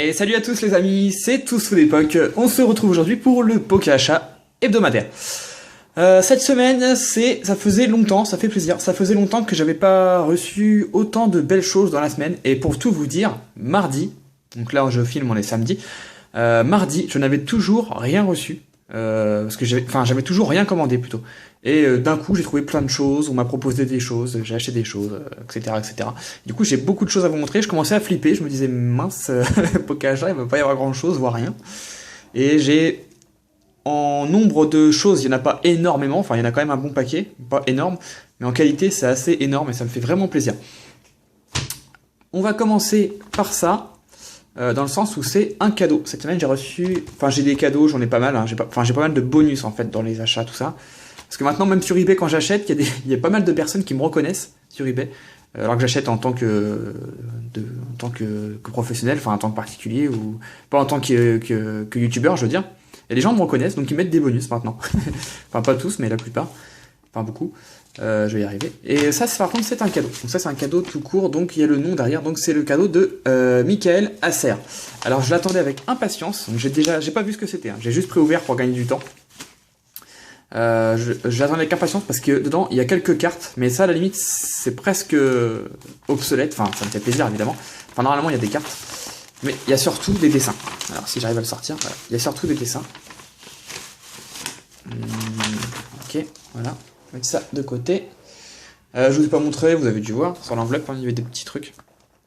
Et salut à tous les amis, c'est Tous Fous d'époque. On se retrouve aujourd'hui pour le Pokéachat hebdomadaire. Cette semaine, ça faisait longtemps, ça fait plaisir, ça faisait longtemps que j'avais pas reçu autant de belles choses dans la semaine. Et pour tout vous dire, mardi, donc là je filme, on est samedi, mardi, je n'avais toujours rien reçu. Parce que j'avais toujours rien commandé plutôt. Et d'un coup, j'ai trouvé plein de choses, on m'a proposé des choses, j'ai acheté des choses, etc., etc. Du coup, j'ai beaucoup de choses à vous montrer. Je commençais à flipper, je me disais mince, Pokéachat, il va pas y avoir grand chose, voire rien. Et j'ai en nombre de choses, il y en a pas énormément, enfin il y en a quand même un bon paquet, pas énorme, mais en qualité c'est assez énorme et ça me fait vraiment plaisir. On va commencer par ça. Dans le sens où c'est un cadeau. Cette semaine j'ai reçu, enfin j'ai des cadeaux, j'en ai pas mal, hein. J'ai pas mal de bonus en fait dans les achats, tout ça. Parce que maintenant même sur eBay quand j'achète, il y a pas mal de personnes qui me reconnaissent sur eBay, alors que j'achète en tant que professionnel, enfin en tant que particulier, ou pas en tant que youtubeur je veux dire. Et les gens me reconnaissent, donc ils mettent des bonus maintenant. Enfin pas tous, mais la plupart. Enfin beaucoup. Je vais y arriver. Et ça, par contre, c'est un cadeau. Donc ça, c'est un cadeau tout court. Donc il y a le nom derrière. Donc c'est le cadeau de Michael Hasser. Alors je l'attendais avec impatience. Donc j'ai pas vu ce que c'était. Hein. J'ai juste préouvert pour gagner du temps. Je l'attendais avec impatience parce que dedans il y a quelques cartes. Mais ça, à la limite, c'est presque obsolète. Enfin, ça me fait plaisir évidemment. Enfin, normalement, il y a des cartes. Mais il y a surtout des dessins. Alors si j'arrive à le sortir, voilà. Il y a surtout des dessins. Ok, voilà. Mettre ça de côté. Je vous ai pas montré, vous avez dû voir sur l'enveloppe, hein, il y avait des petits trucs.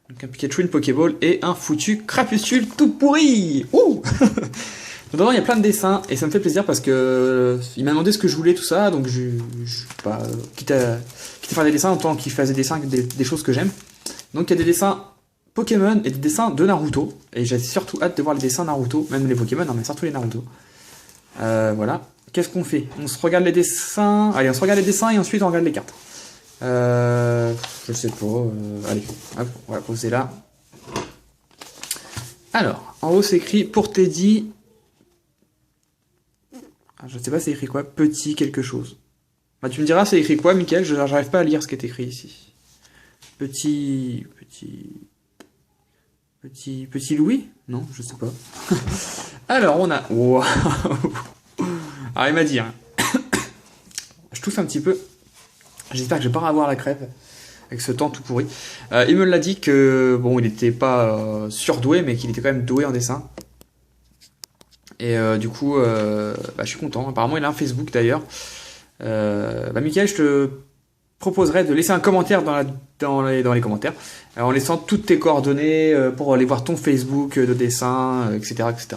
Donc un Pikachu, une Pokéball et un foutu Crapuscule tout pourri. Ouh. Dedans il y a plein de dessins et ça me fait plaisir parce que il m'a demandé ce que je voulais tout ça, donc quitte à faire des dessins, autant qu'il fasse des dessins des choses que j'aime. Donc il y a des dessins Pokémon et des dessins de Naruto et j'ai surtout hâte de voir les dessins Naruto, même les Pokémon, non mais surtout les Naruto. Voilà. Qu'est-ce qu'on fait? On se regarde les dessins. Allez, on se regarde les dessins et ensuite on regarde les cartes. Je sais pas. Allez, hop, on va poser là. Alors, en haut c'est écrit pour Teddy. Je sais pas c'est écrit quoi. Petit quelque chose. Bah tu me diras c'est écrit quoi, Mickaël? J'arrive pas à lire ce qui est écrit ici. Petit Louis? Non, je sais pas. Alors on a. Wow. Alors il m'a dit, hein. Je tousse un petit peu. J'espère que je vais pas avoir la crève avec ce temps tout pourri. Il me l'a dit que bon, il était pas surdoué, mais qu'il était quand même doué en dessin. Et du coup, je suis content. Apparemment, il a un Facebook d'ailleurs. Mickaël, je te proposerais de laisser un commentaire dans les commentaires, en laissant toutes tes coordonnées pour aller voir ton Facebook de dessin, etc., etc.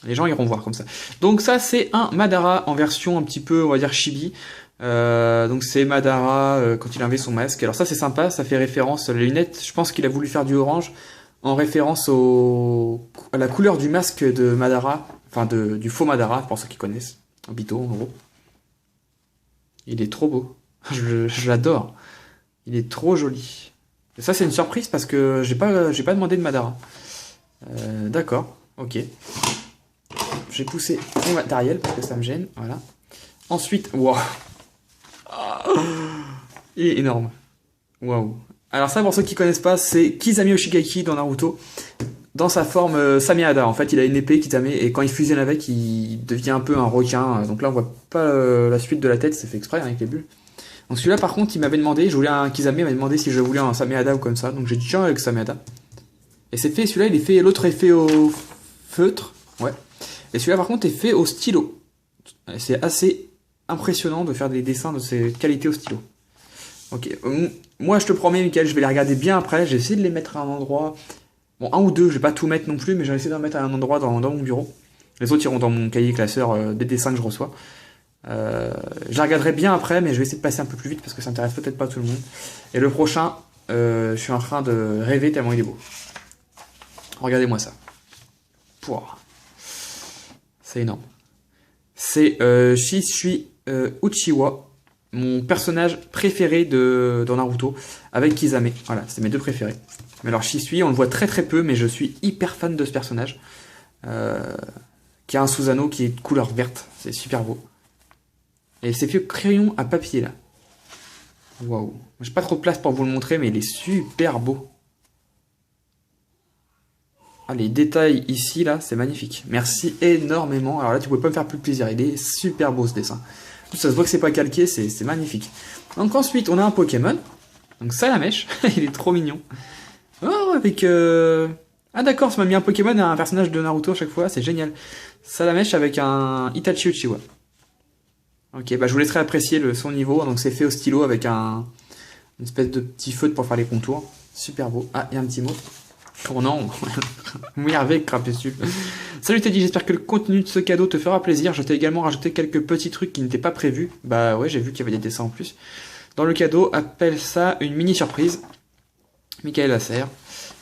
Les gens iront voir comme ça. Donc ça, c'est un Madara en version un petit peu, on va dire, chibi. Donc c'est Madara quand il avait son masque. Alors ça, c'est sympa, ça fait référence à la lunette. Je pense qu'il a voulu faire du orange en référence à la couleur du masque de Madara. Enfin, du faux Madara, pour ceux qui connaissent. Obito, en gros. Il est trop beau. Je l'adore. Il est trop joli. Et ça, c'est une surprise parce que j'ai pas demandé de Madara. D'accord, ok. J'ai poussé mon matériel parce que ça me gêne, voilà. Ensuite, waouh, il est énorme. Waouh. Alors ça, pour ceux qui connaissent pas, c'est Kizami Oshigaki dans Naruto, dans sa forme Sameada. En fait, il a une épée Kitame et quand il fusionne avec, il devient un peu un requin. Donc là, on voit pas la suite de la tête, c'est fait exprès avec les bulles. Donc celui-là, par contre, il m'avait demandé, je voulais un Kizame, il m'avait demandé si je voulais un Sameada ou comme ça. Donc j'ai dit tiens avec Sameada. Et c'est fait, celui-là, il est fait, l'autre est fait au feutre, ouais. Et celui-là, par contre, est fait au stylo. C'est assez impressionnant de faire des dessins de cette qualité au stylo. Ok. Moi, je te promets, Mickaël, je vais les regarder bien après. J'ai essayé de les mettre à un endroit. Bon, un ou deux, je vais pas tout mettre non plus, mais j'ai essayé de les mettre à un endroit dans mon bureau. Les autres iront dans mon cahier classeur des dessins que je reçois. Je les regarderai bien après, mais je vais essayer de passer un peu plus vite parce que ça intéresse peut-être pas tout le monde. Et le prochain, je suis en train de rêver tellement il est beau. Regardez-moi ça. Pouah. C'est énorme. C'est Shisui Uchiwa, mon personnage préféré dans Naruto, avec Kisame. Voilà, c'est mes deux préférés. Mais alors Shisui, on le voit très très peu, mais je suis hyper fan de ce personnage. Qui a un Susanoo qui est de couleur verte. C'est super beau. Et c'est fait au crayon à papier là. Waouh. J'ai pas trop de place pour vous le montrer, mais il est super beau. Ah, les détails ici, là, c'est magnifique. Merci énormément. Alors là, tu pouvais pas me faire plus plaisir. Il est super beau ce dessin. Ça se voit que c'est pas calqué, c'est magnifique. Donc ensuite, on a un Pokémon. Donc Salamèche, il est trop mignon. Oh, avec... Ah d'accord, ça m'a mis un Pokémon et un personnage de Naruto à chaque fois, c'est génial. Salamèche avec un Itachi Uchiwa. Ok, bah je vous laisserai apprécier son niveau. Donc c'est fait au stylo avec une espèce de petit feutre pour faire les contours. Super beau. Ah, il y a un petit mot. Oh non, avec crapule. Salut Teddy, j'espère que le contenu de ce cadeau te fera plaisir. Je t'ai également rajouté quelques petits trucs qui n'étaient pas prévus. Bah ouais, j'ai vu qu'il y avait des dessins en plus. Dans le cadeau, appelle ça une mini surprise. Michael Lasser.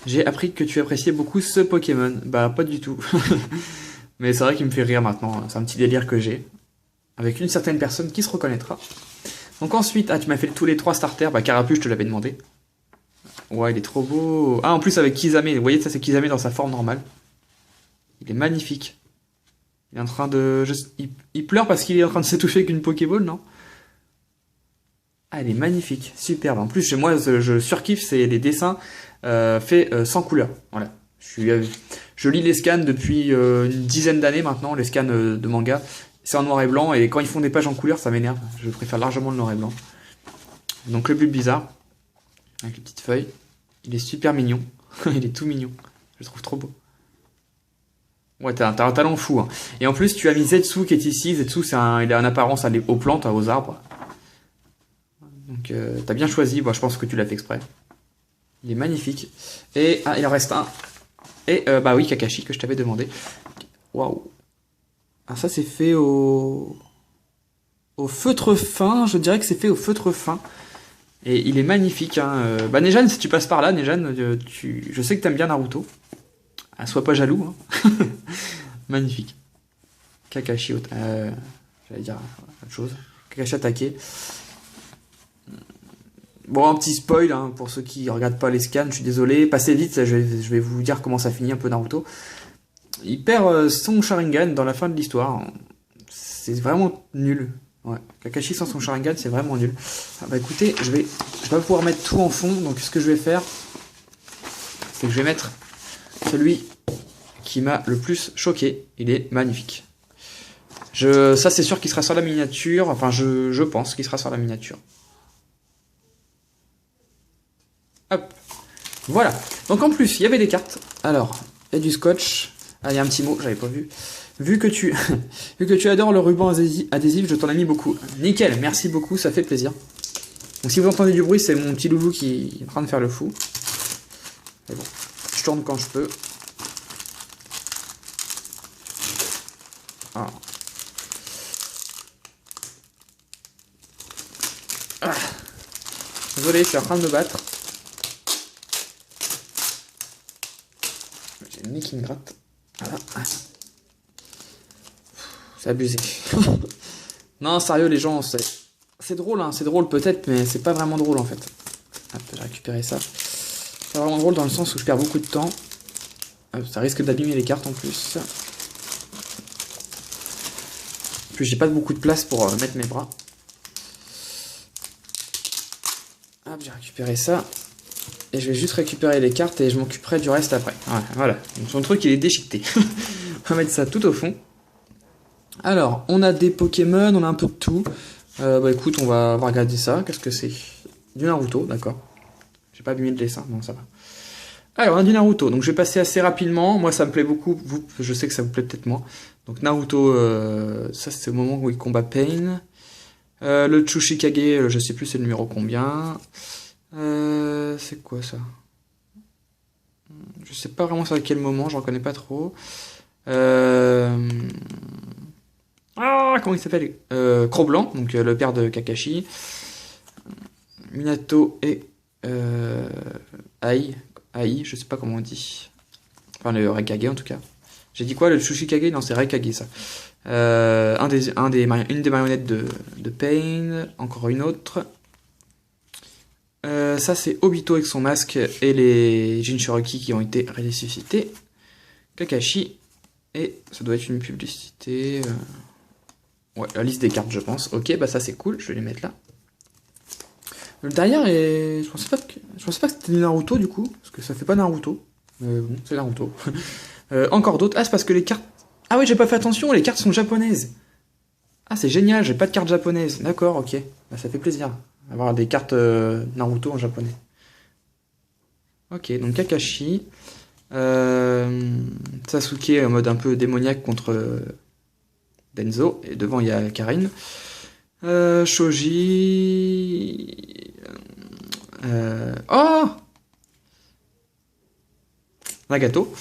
J'ai appris que tu appréciais beaucoup ce Pokémon. Bah pas du tout. Mais c'est vrai qu'il me fait rire maintenant. C'est un petit délire que j'ai. Avec une certaine personne qui se reconnaîtra. Donc ensuite, ah tu m'as fait tous les 3 starters. Bah Carapuce, je te l'avais demandé. Ouais, il est trop beau. Ah, en plus avec Kisame. Vous voyez, ça c'est Kisame dans sa forme normale. Il est magnifique. Il est en train de... Il pleure parce qu'il est en train de s'étouffer avec une Pokéball, non? Ah, il est magnifique. Superbe. En plus, chez moi, je surkiffe, c'est les dessins faits sans couleur. Voilà. Je lis les scans depuis une dizaine d'années maintenant, les scans de manga. C'est en noir et blanc, et quand ils font des pages en couleur, ça m'énerve. Je préfère largement le noir et blanc. Donc le but bizarre. Avec les petites feuilles. Il est super mignon. Il est tout mignon. Je le trouve trop beau. Ouais, t'as un talent fou. Hein. Et en plus, tu as mis Zetsu qui est ici. Zetsu, il a une apparence aux plantes, aux arbres. Donc, t'as bien choisi. Bon, je pense que tu l'as fait exprès. Il est magnifique. Et, ah, il en reste un. Et, bah oui, Kakashi, que je t'avais demandé. Waouh. Ah, ça, c'est fait au feutre fin. Je dirais que c'est fait au feutre fin. Et il est magnifique. Hein. Bah Nejan, si tu passes par là, Nejan, je sais que t'aimes bien Naruto. Ah, sois pas jaloux. Hein. Magnifique. Kakashi, j'allais dire autre chose. Kakashi attaqué. Bon, un petit spoil hein, pour ceux qui regardent pas les scans. Je suis désolé. Passez vite, je vais vous dire comment ça finit un peu Naruto. Il perd son Sharingan dans la fin de l'histoire. C'est vraiment nul. Ouais, Kakashi sans son Sharingan, c'est vraiment nul. Ah bah écoutez, je vais pas pouvoir mettre tout en fond, donc ce que je vais faire, c'est que je vais mettre celui qui m'a le plus choqué. Il est magnifique. Ça c'est sûr qu'il sera sur la miniature, enfin je pense qu'il sera sur la miniature. Hop, voilà. Donc en plus, il y avait des cartes. Alors, il y a du scotch. Ah, il y a un petit mot, j'avais pas vu. Vu que tu adores le ruban adhésif, je t'en ai mis beaucoup. Nickel, merci beaucoup, ça fait plaisir. Donc si vous entendez du bruit, c'est mon petit loulou qui est en train de faire le fou. Mais bon, je tourne quand je peux. Voilà. Ah. Désolé, je suis en train de me battre. J'ai le nez qui me gratte. Voilà. C'est abusé. Non, sérieux, les gens, c'est drôle, hein, c'est drôle peut-être, mais c'est pas vraiment drôle en fait. Hop, j'ai récupéré ça. C'est pas vraiment drôle dans le sens où je perds beaucoup de temps. Hop, ça risque d'abîmer les cartes en plus. En plus, j'ai pas beaucoup de place pour mettre mes bras. Hop, j'ai récupéré ça. Et je vais juste récupérer les cartes et je m'occuperai du reste après. Voilà. Donc son truc, il est déchiqueté. On va mettre ça tout au fond. Alors, on a des Pokémon, on a un peu de tout. Bah écoute, on va regarder ça. Qu'est-ce que c'est? Du Naruto, d'accord. J'ai pas abîmé le dessin, non, ça va. Alors, on a du Naruto, donc je vais passer assez rapidement. Moi, ça me plaît beaucoup. Vous, je sais que ça vous plaît peut-être moins. Donc Naruto, ça c'est au moment où il combat Pain. Le Tsuchikage, je sais plus c'est le numéro combien. C'est quoi ça? Je sais pas vraiment c'est à quel moment, je reconnais pas trop. Ah, comment il s'appelle? Cro-Blanc, donc le père de Kakashi. Minato et Ai, je sais pas comment on dit. Enfin, le Raikage en tout cas. J'ai dit quoi? Le Tsuchikage? Non, c'est Raikage ça. Une des marionnettes de Pain. Encore une autre. Ça, c'est Obito avec son masque et les Jinchuriki qui ont été ressuscités. Kakashi. Et ça doit être une publicité. Ouais, la liste des cartes, je pense. Ok, bah ça c'est cool, je vais les mettre là. Le derrière est... Je pensais pas que c'était Naruto du coup, parce que ça fait pas Naruto. Bon, c'est Naruto. Encore d'autres. Ah, c'est parce que les cartes... Ah oui, j'ai pas fait attention, les cartes sont japonaises. Ah, c'est génial, j'ai pas de cartes japonaises. D'accord, ok. Bah, ça fait plaisir. Avoir des cartes Naruto en japonais. Ok, donc Kakashi. Sasuke en mode un peu démoniaque contre Denzo. Et devant, il y a Karin. Shoji... Oh Nagato.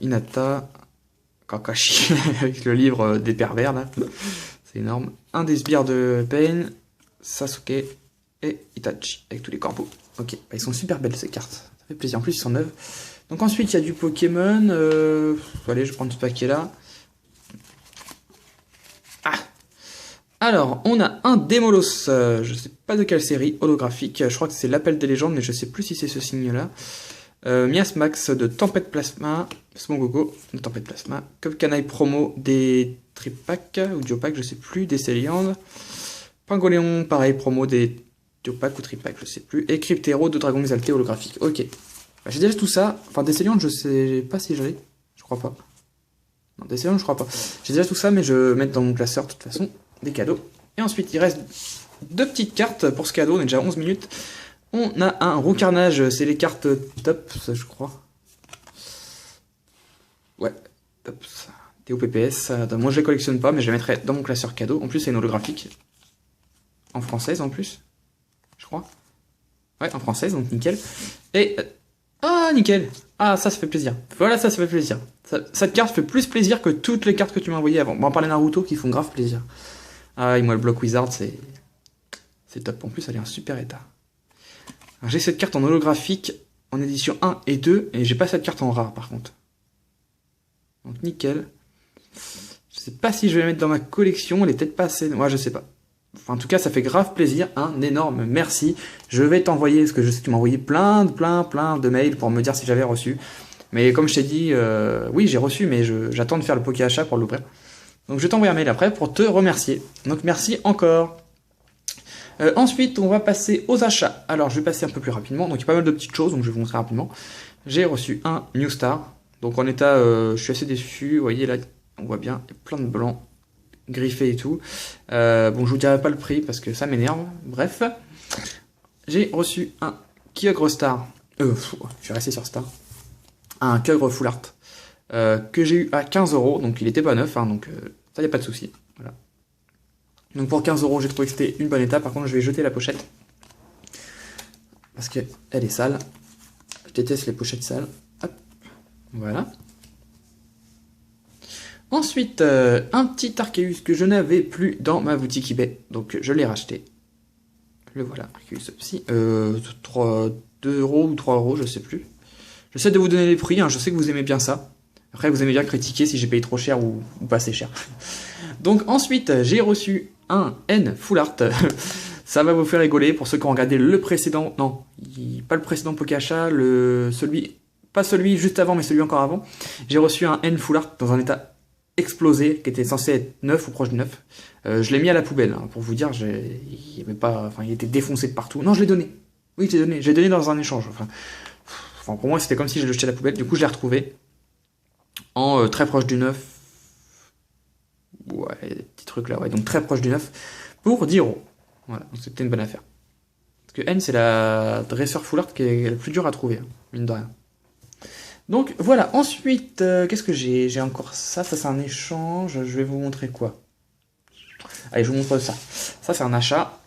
Hinata. Kakashi. Avec le livre des pervers, là. C'est énorme. Un des sbires de Pain. Sasuke. Et Itachi. Avec tous les corbeaux. Ok. Bah, ils sont super belles, ces cartes. Ça fait plaisir. En plus, ils sont neuves. Donc ensuite, il y a du Pokémon. Allez, je prends ce paquet-là. Alors, on a un Démolos, je sais pas de quelle série, holographique, je crois que c'est l'Appel des légendes, mais je sais plus si c'est ce signe-là. Miasmax de Tempête Plasma, Smogogo de Tempête Plasma, Cupcanaille promo des Tripack, ou Diopack, je sais plus, des Céliandes. Pingoléon, pareil, promo des Diopack ou Tripack, je sais plus. Et Cryptero de Dragon Exalté holographique, ok. Bah, j'ai déjà tout ça, enfin des Céliandes, je sais pas si j'avais, je crois pas. Non, des Céliandes, je crois pas. J'ai déjà tout ça, mais je vais mettre dans mon classeur de toute façon. Des cadeaux. Et ensuite, il reste deux petites cartes pour ce cadeau. On est déjà 11 minutes. On a un roux carnage. C'est les cartes Tops, je crois. Ouais, Tops. TOPPS. Moi, je les collectionne pas, mais je les mettrai dans mon classeur cadeau. En plus, c'est une holographique. En française, en plus. Je crois. Ouais, en française, donc nickel. Et... Ah, nickel. Ah, ça fait plaisir. Voilà, ça fait plaisir. Cette carte fait plus plaisir que toutes les cartes que tu m'as envoyées avant. Bon, on parlait Naruto qui font grave plaisir. Ah, et moi, le bloc Wizard, c'est top. En plus, elle est en super état. J'ai cette carte en holographique, en édition 1 et 2, et j'ai pas cette carte en rare, par contre. Donc, nickel. Je sais pas si je vais la mettre dans ma collection, elle est peut-être pas assez... Ouais, je sais pas. Enfin, en tout cas, ça fait grave plaisir. Un énorme merci. Je vais t'envoyer, parce que je sais que tu m'as envoyé plein de mails pour me dire si j'avais reçu. Mais comme je t'ai dit, oui, j'ai reçu, mais j'attends de faire le poké achat pour l'ouvrir. Donc je vais t'envoyer un mail après pour te remercier. Donc merci encore. Ensuite, on va passer aux achats. Alors je vais passer un peu plus rapidement. Donc il y a pas mal de petites choses, donc je vais vous montrer rapidement. J'ai reçu un New Star. Donc en état, je suis assez déçu. Vous voyez là, on voit bien, il y a plein de blancs griffés et tout. Bon, je vous dirai pas le prix parce que ça m'énerve. Bref. J'ai reçu un Kyogre Star. Je vais rester sur Star. Un Kyogre Full Art. Que j'ai eu à 15 €, donc il était pas neuf, hein, donc ça y a pas de souci. Voilà. Donc pour 15 €, j'ai trouvé que c'était une bonne étape. Par contre, je vais jeter la pochette parce que elle est sale. Je déteste les pochettes sales. Hop, voilà. Ensuite, un petit Arceus que je n'avais plus dans ma boutique eBay, donc je l'ai racheté. Le voilà, Arceus Psy. 2 € ou 3 €, je sais plus. J'essaie de vous donner les prix, hein, je sais que vous aimez bien ça. Après, vous aimez bien critiquer si j'ai payé trop cher ou pas assez cher. Donc ensuite, j'ai reçu un N Full Art. Ça va vous faire rigoler pour ceux qui ont regardé le précédent. Non, pas le précédent Pokéachat, pas celui juste avant, mais celui encore avant. J'ai reçu un N Full Art dans un état explosé, qui était censé être neuf ou proche de neuf. Je l'ai mis à la poubelle, hein, pour vous dire, il était défoncé de partout. Non, je l'ai donné. Oui, je l'ai donné dans un échange. Enfin, pour moi, c'était comme si je le jetais à la poubelle. Du coup, je l'ai retrouvé en très proche du neuf. Ouais, il y a des petits trucs là, ouais. Donc très proche du neuf pour 10 €. Voilà, donc c'était une bonne affaire. Parce que N, c'est la dresseur full art qui est la plus dure à trouver, hein, mine de rien. Donc voilà, ensuite, qu'est-ce que j'ai? J'ai encore ça c'est un échange. Je vais vous montrer quoi? Allez, je vous montre ça. Ça, c'est un achat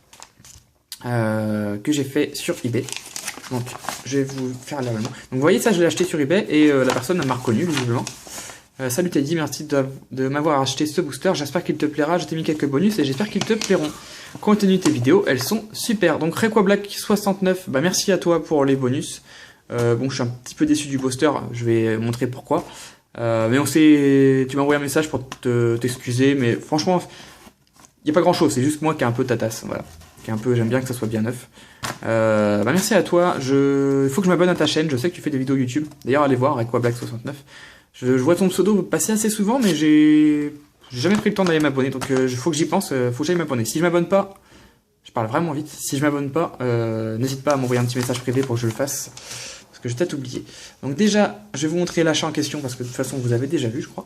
que j'ai fait sur eBay. Donc, je vais vous faire l'avènement. Donc, vous voyez, ça, je l'ai acheté sur eBay et la personne m'a reconnu, visiblement. Salut Teddy, merci de m'avoir acheté ce booster. J'espère qu'il te plaira. Je t'ai mis quelques bonus et j'espère qu'ils te plairont. Compte tenu de tes vidéos, elles sont super. Donc, Requa Black 69, bah, merci à toi pour les bonus. Bon, je suis un petit peu déçu du booster. Je vais montrer pourquoi. Mais tu m'as envoyé un message pour t'excuser. Mais franchement, il n'y a pas grand chose. C'est juste moi qui ai un peu ta tasse. Voilà. J'aime bien que ça soit bien neuf. Bah merci à toi. Il faut que je m'abonne à ta chaîne. Je sais que tu fais des vidéos YouTube. D'ailleurs, allez voir Requa Black 69. Je vois ton pseudo passer assez souvent, mais j'ai jamais pris le temps d'aller m'abonner. Donc, il faut que j'y pense. Faut que j'aille m'abonner. Si je m'abonne pas, je parle vraiment vite. Si je m'abonne pas, n'hésite pas à m'envoyer un petit message privé pour que je le fasse. Parce que j'ai peut-être oublié. Donc déjà, je vais vous montrer l'achat en question, parce que de toute façon, vous avez déjà vu, je crois.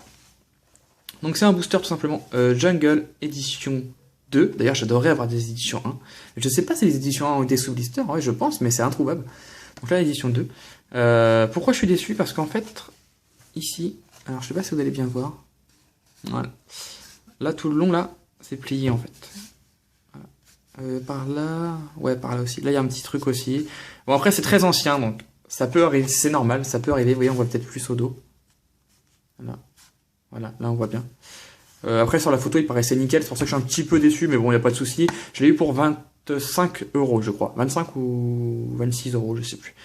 Donc c'est un booster tout simplement, Jungle édition 2. D'ailleurs, j'adorerais avoir des éditions 1. Je sais pas si les éditions 1 ont été sous blister, ouais, je pense, mais c'est introuvable. Donc là, l'édition 2. Pourquoi je suis déçu? Parce qu'en fait, ici, alors je sais pas si vous allez bien voir. Voilà. Là, tout le long, là, c'est plié en fait. Voilà. Par là, ouais, par là aussi. Là, il y a un petit truc aussi. Bon, après, c'est très ancien, donc ça peut arriver, c'est normal, ça peut arriver. Vous voyez, on voit peut-être plus au dos. Voilà. Voilà, là, on voit bien. Après, sur la photo, il paraissait nickel. C'est pour ça que je suis un petit peu déçu, mais bon, il n'y a pas de souci. Je l'ai eu pour 25 €, je crois. 25 ou 26 €, je sais plus.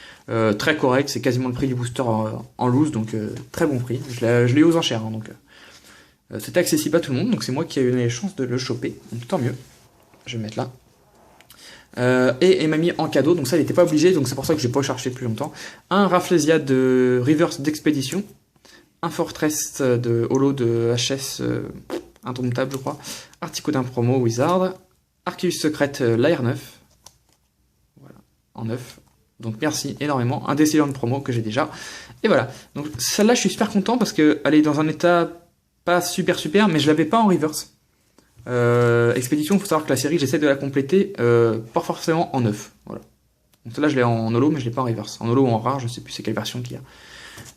Très correct, c'est quasiment le prix du booster en loose, donc très bon prix. Je l'ai eu aux enchères, hein, donc c'était accessible à tout le monde, donc c'est moi qui ai eu la chance de le choper, donc tant mieux. Je vais mettre là. Et il m'a mis en cadeau, donc ça il n'était pas obligé, donc c'est pour ça que j'ai pas cherché plus longtemps. Un Rafflesia de Reverse d'Expédition, un Fortress de Holo de HS indomptable je crois, Articodin promo Wizard, Arceus secrète l'AR 9, voilà, en 9, donc merci énormément, un Décilion de promo que j'ai déjà, et voilà, donc celle-là je suis super content parce qu'elle est dans un état pas super, mais je l'avais pas en reverse. Expédition, il faut savoir que la série j'essaie de la compléter, pas forcément en 9, voilà. Donc celle-là je l'ai en holo mais je l'ai pas en reverse, en holo ou en rare, je sais plus c'est quelle version qu'il y a.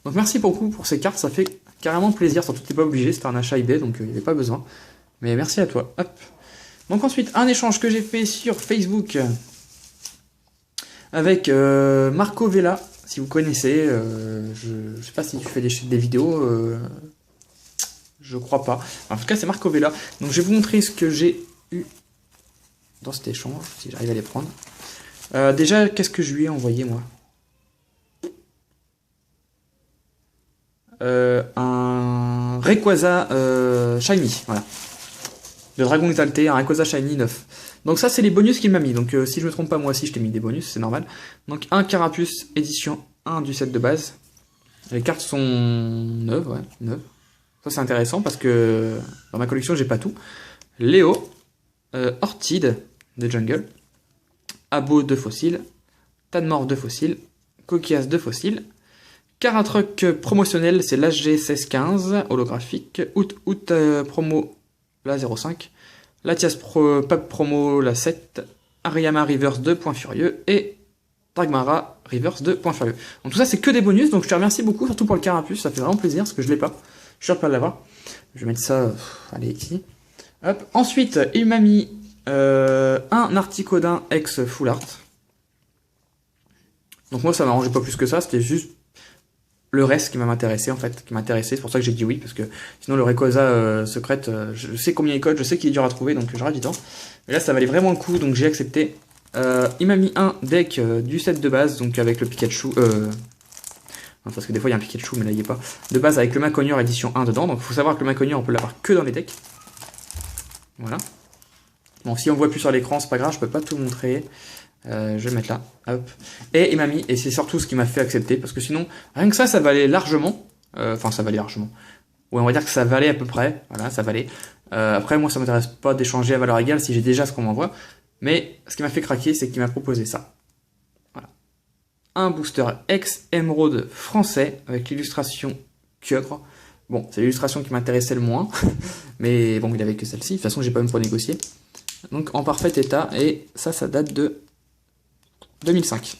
Donc merci beaucoup pour ces cartes, ça fait carrément plaisir, surtout que t'es pas obligé, c'était un achat eBay, donc il n'y avait pas besoin. Mais merci à toi. Hop. Donc ensuite, un échange que j'ai fait sur Facebook avec Marco Vella, si vous connaissez, je sais pas si tu fais des vidéos, je crois pas. En tout cas, c'est Marco Vella. Donc je vais vous montrer ce que j'ai eu dans cet échange, si j'arrive à les prendre. Déjà, qu'est-ce que je lui ai envoyé, moi? Un Rayquaza Shiny, voilà. De Dragon Exalté, un Rayquaza Shiny 9. Donc ça, c'est les bonus qu'il m'a mis. Donc si je me trompe pas, moi aussi, je t'ai mis des bonus, c'est normal. Donc un Carapuce édition 1 du set de base. Les cartes sont neuves, ouais, neuves. Ça, c'est intéressant parce que dans ma collection, j'ai pas tout. Léo, Orchid de Jungle, Abo de Fossile, Tadmor de Fossile, Coquillas de Fossile, Caratruc promotionnel, c'est l'HG 1615, holographique, Out promo la 05, Latias Pub promo la 7, Ariama Reverse 2 Point Furieux et Dragmara Reverse 2 Point Furieux. Donc tout ça c'est que des bonus, donc je te remercie beaucoup, surtout pour le Carapuce, ça fait vraiment plaisir parce que je l'ai pas. Je suis sûr de pas l'avoir. Je vais mettre ça, allez ici. Hop. Ensuite, il m'a mis un Articodin ex Full Art. Donc moi ça m'arrangeait pas plus que ça, c'était juste le reste qui m'a intéressé en fait, c'est pour ça que j'ai dit oui, parce que sinon le Rayquaza secrète, je sais combien il coûte, je sais qu'il est dur à trouver, donc j'aurai du temps. Mais là ça valait vraiment le coup, donc j'ai accepté. Il m'a mis un deck du set de base, donc avec le Pikachu, parce que des fois il y a un Pikachu, mais là il n'y est pas, de base avec le Maconior édition 1 dedans, donc il faut savoir que le Maconior on peut l'avoir que dans les decks. Voilà. Bon, si on voit plus sur l'écran, c'est pas grave, je peux pas tout montrer. Je vais le mettre là, hop. Et il m'a mis, et c'est surtout ce qui m'a fait accepter, parce que sinon, rien que ça valait largement. Enfin, ça valait largement. Ouais, on va dire que ça valait à peu près. Voilà, ça valait. Après, moi, ça m'intéresse pas d'échanger à valeur égale si j'ai déjà ce qu'on m'envoie. Mais ce qui m'a fait craquer, c'est qu'il m'a proposé ça. Voilà. Un booster ex-émeraude français, avec l'illustration Kyogre. Bon, c'est l'illustration qui m'intéressait le moins. Mais bon, il avait que celle-ci. De toute façon, j'ai pas même pas négocié. Donc, en parfait état. Et ça date de 2005.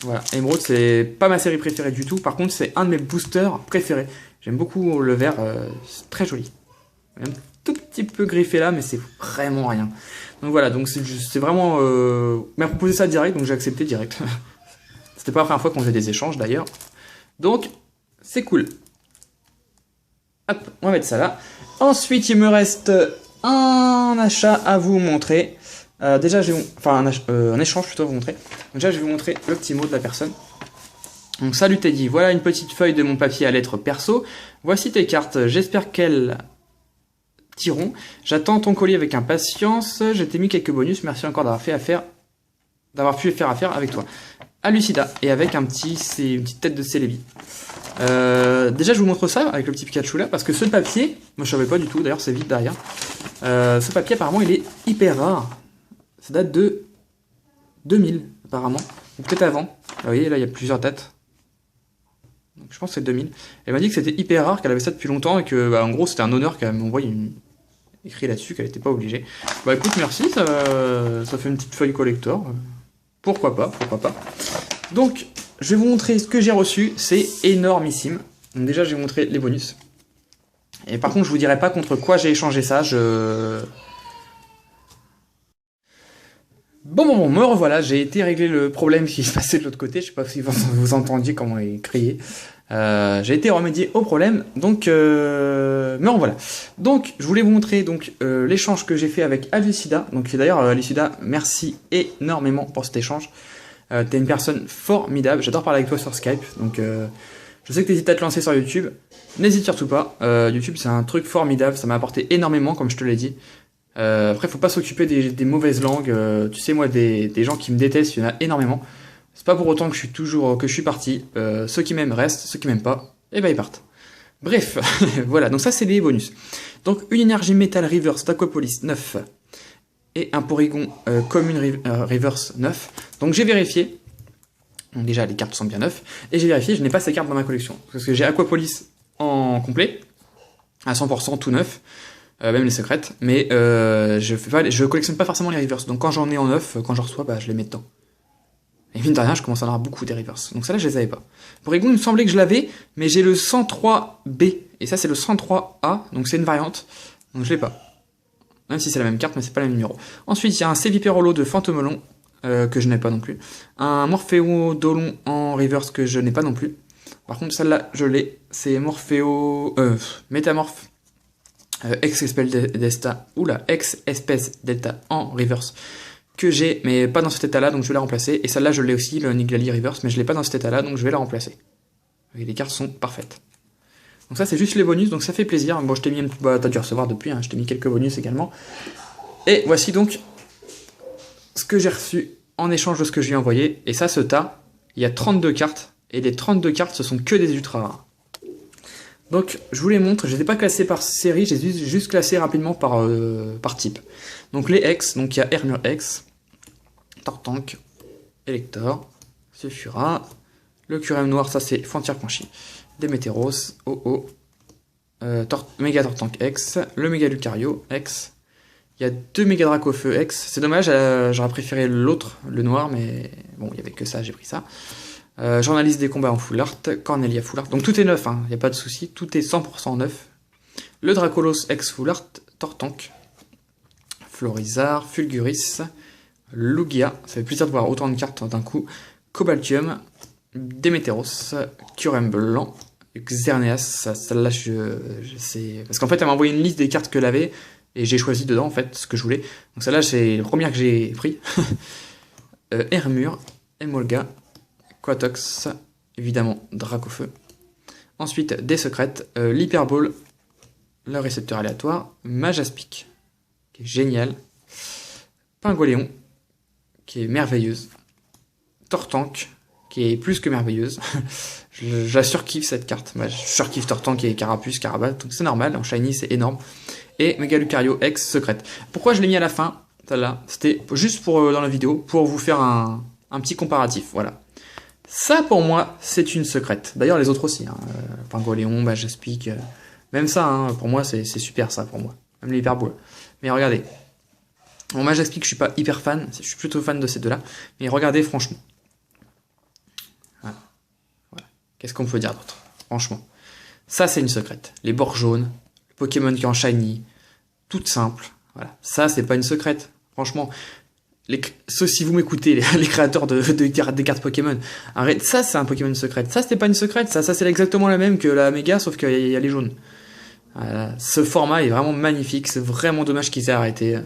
Voilà, Emerald c'est pas ma série préférée du tout, par contre c'est un de mes boosters préférés. J'aime beaucoup le vert, c'est très joli. Un tout petit peu griffé là, mais c'est vraiment rien. Donc voilà, donc c'est vraiment... Il m'a proposé ça direct, donc j'ai accepté direct. C'était pas la première fois qu'on faisait des échanges d'ailleurs. Donc, c'est cool. Hop, on va mettre ça là. Ensuite, il me reste un achat à vous montrer. Déjà, un échange plutôt à vous montrer. Donc déjà, je vais vous montrer le petit mot de la personne. Donc, salut Teddy, voilà une petite feuille de mon papier à lettres perso. Voici tes cartes, j'espère qu'elles tireront. J'attends ton colis avec impatience. Je t'ai mis quelques bonus, merci encore d'avoir pu faire affaire avec toi. À Lucida, et avec une petite tête de Celebi. Déjà, je vous montre ça avec le petit Pikachu là, parce que ce papier, moi je savais pas du tout, d'ailleurs c'est vide derrière. Ce papier, apparemment, il est hyper rare. Ça date de 2000, apparemment, ou peut-être avant. Vous voyez, là, il y a plusieurs dates. Donc, je pense que c'est 2000. Elle m'a dit que c'était hyper rare, qu'elle avait ça depuis longtemps et que, bah, en gros, c'était un honneur qu'elle m'envoie écrit là-dessus, qu'elle n'était pas obligée. Bah écoute, merci, ça fait une petite feuille collector. Pourquoi pas, pourquoi pas. Donc, je vais vous montrer ce que j'ai reçu. C'est énormissime. Donc déjà, je vais vous montrer les bonus. Et par contre, je vous dirai pas contre quoi j'ai échangé ça. Bon, me revoilà. J'ai été régler le problème qui se passait de l'autre côté. Je sais pas si vous entendiez comment il criait. J'ai été remédier au problème, donc me revoilà. Donc je voulais vous montrer donc l'échange que j'ai fait avec Alucida. Donc d'ailleurs Alucida, merci énormément pour cet échange. T'es une personne formidable, j'adore parler avec toi sur Skype. Donc je sais que t'hésites à te lancer sur YouTube, n'hésite surtout pas. YouTube c'est un truc formidable, ça m'a apporté énormément comme je te l'ai dit. Après faut pas s'occuper des mauvaises langues. Tu sais moi des gens qui me détestent, il y en a énormément. C'est pas pour autant que je suis parti. Ceux qui m'aiment restent, ceux qui m'aiment pas, eh ben ils partent. Bref, voilà, donc ça c'est les bonus. Donc une énergie métal reverse d'Aquapolis 9 et un Porygon commune reverse 9. Donc j'ai vérifié. Donc déjà les cartes sont bien neuves. Et j'ai vérifié, je n'ai pas ces cartes dans ma collection. Parce que j'ai Aquapolis en complet, à 100% tout neuf. Même les secrètes. Mais je collectionne pas forcément les reverse. Donc quand j'en ai en neuf, quand j'en reçois, bah je les mets dedans. Et mine de rien, je commence à en avoir beaucoup des reverse. Donc ça là, je les avais pas. Porygon, il me semblait que je l'avais, mais j'ai le 103B. Et ça, c'est le 103A. Donc c'est une variante. Donc je l'ai pas. Même si c'est la même carte, mais c'est pas le même numéro. Ensuite, il y a un Séviperolo de Fantomelon, que je n'ai pas non plus. Un Morphéodolon en reverse que je n'ai pas non plus. Par contre, celle-là, je l'ai. C'est Métamorphe. Ex-Espèce Delta. Oula, Ex-Espèce Delta en reverse. Que j'ai, mais pas dans cet état-là, donc je vais la remplacer. Et celle-là, je l'ai aussi, le Niglali Reverse, mais je l'ai pas dans cet état-là, donc je vais la remplacer. Et les cartes sont parfaites. Donc ça, c'est juste les bonus, donc ça fait plaisir. Bon, je t'ai mis t'as dû recevoir depuis, hein, je t'ai mis quelques bonus également. Et voici donc ce que j'ai reçu en échange de ce que je lui ai envoyé. Et ça, ce tas, il y a 32 cartes, et les 32 cartes, ce sont que des ultra rares. Donc, je vous les montre, je les ai pas classés par série, j'ai juste classé rapidement par type. Donc les X, donc il y a Hermure X, Tortank, Elector, Sephura, le Curem Noir, ça c'est Frontier Conchi, Démétéros, OO, Méga Tortank X, le Méga Lucario X, il y a 2 Méga Dracofeu X, c'est dommage, j'aurais préféré l'autre, le noir, mais bon, il n'y avait que ça, j'ai pris ça. Journaliste des combats en full art, Cornelia full art, donc tout est neuf, il n'y a pas de souci, tout est 100% neuf. Le Dracolos X full art, Tortank, Florizard, Fulguris, Lugia, ça fait plaisir de voir autant de cartes d'un coup, Cobaltium, Démétéros, Curem Blanc, Xerneas, celle-là je sais... Parce qu'en fait elle m'a envoyé une liste des cartes qu'elle avait, et j'ai choisi dedans en fait ce que je voulais. Donc celle-là c'est la première que j'ai pris. Hermure, Emolga, Quatox, évidemment Dracofeu. Ensuite des secrètes, l'Hyperball, le récepteur aléatoire, Majaspic, qui est génial, Pingoléon, qui est merveilleuse, Tortank, qui est plus que merveilleuse. je la surkiffe cette carte. Je surkiffe Tortank et Carapuce, Carabat, donc c'est normal, en shiny c'est énorme. Et Mega Lucario X secrète. Pourquoi je l'ai mis à la fin, celle-là? C'était juste pour dans la vidéo, pour vous faire un petit comparatif, voilà. Ça pour moi, c'est une secrète. D'ailleurs les autres aussi, Pingoléon, Majaspic, même ça, pour moi c'est super ça pour moi. Même les hyperboles. Mais regardez. Bon, Majaspic, je suis pas hyper fan, je suis plutôt fan de ces deux-là. Mais regardez franchement. Voilà. Qu'est-ce qu'on peut dire d'autre? Franchement. Ça, c'est une secrète. Les bords jaunes, le Pokémon qui est en shiny, toute simple. Voilà. Ça, c'est pas une secrète. Franchement. Si vous m'écoutez, les créateurs des cartes Pokémon, arrête. Ça, c'est un Pokémon secrète. Ça, c'était pas une secrète. Ça c'est exactement la même que la méga, sauf qu'il y a les jaunes. Voilà. Ce format est vraiment magnifique. C'est vraiment dommage qu'ils aient arrêté.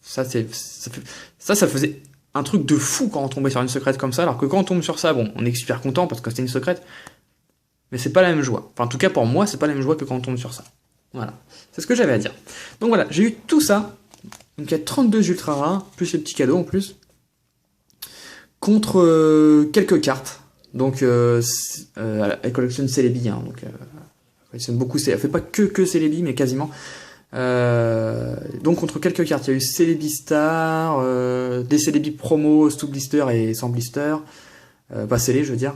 Ça faisait un truc de fou quand on tombait sur une secrète comme ça, alors que quand on tombe sur ça, bon, on est super content parce que c'était une secrète, mais c'est pas la même joie. Enfin, en tout cas, pour moi, c'est pas la même joie que quand on tombe sur ça. Voilà. C'est ce que j'avais à dire. Donc voilà, j'ai eu tout ça. Donc il y a 32 ultra rares, plus les petits cadeaux en plus, contre quelques cartes. Donc, elle collectionne Celebi, donc elle collectionne beaucoup, elle fait pas que Celebi, mais quasiment. Donc contre quelques cartes, il y a eu Celebi Star, des Celebi promo, sous blister et sans blister, pas scellées, je veux dire.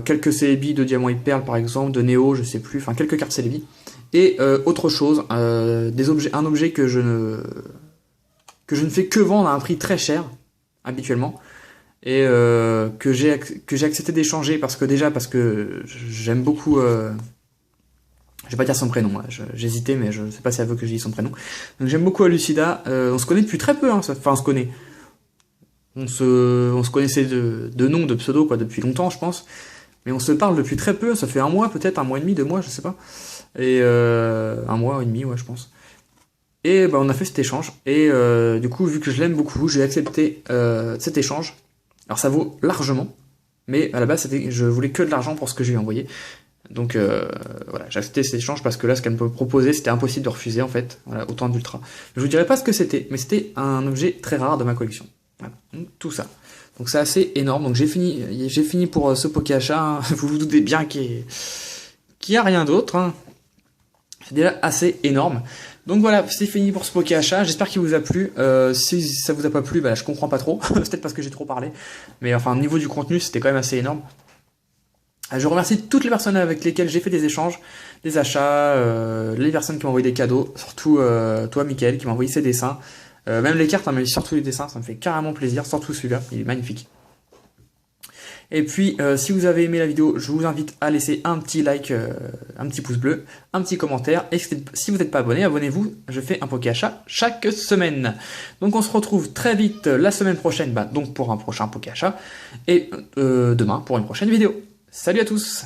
Quelques Celebi de Diamant et Perle, par exemple, de Néo, je sais plus, enfin quelques cartes Celebi. Et autre chose, un objet que je ne fais que vendre à un prix très cher, habituellement, et que j'ai accepté d'échanger parce que j'aime beaucoup... je vais pas dire son prénom, j'hésitais, mais je sais pas si elle veut que je dise son prénom. Donc j'aime beaucoup Lucida, on se connaît depuis très peu, hein, enfin on se connaît. On se connaissait de nom, de pseudo, quoi, depuis longtemps, je pense. Mais on se parle depuis très peu, ça fait un mois peut-être, un mois et demi, 2 mois, je sais pas. Et un mois et demi, ouais, je pense. Et bah, on a fait cet échange. Et du coup, vu que je l'aime beaucoup, j'ai accepté cet échange. Alors ça vaut largement. Mais à la base, je voulais que de l'argent pour ce que je lui ai envoyé. Donc voilà, j'ai accepté cet échange parce que là, ce qu'elle me proposait, c'était impossible de refuser en fait. Voilà, autant d'ultra. Je vous dirai pas ce que c'était, mais c'était un objet très rare de ma collection. Voilà, donc, tout ça. Donc c'est assez énorme. Donc j'ai fini pour ce Poké achat. Hein. Vous vous doutez bien qu'il y a rien d'autre. Hein. C'est déjà assez énorme. Donc voilà, c'est fini pour ce Poké achat. J'espère qu'il vous a plu. Si ça vous a pas plu, bah, je comprends pas trop. C'est peut-être parce que j'ai trop parlé. Mais enfin, au niveau du contenu, c'était quand même assez énorme. Je remercie toutes les personnes avec lesquelles j'ai fait des échanges, des achats, les personnes qui m'ont envoyé des cadeaux, surtout toi, Mickaël, qui m'a envoyé ses dessins. Même les cartes, hein, mais surtout les dessins, ça me fait carrément plaisir, surtout celui-là, il est magnifique. Et puis, si vous avez aimé la vidéo, je vous invite à laisser un petit like, un petit pouce bleu, un petit commentaire. Et si vous n'êtes pas abonné, abonnez-vous, je fais un Poké achat chaque semaine. Donc on se retrouve très vite la semaine prochaine, donc pour un prochain Poké achat, et demain pour une prochaine vidéo. Salut à tous!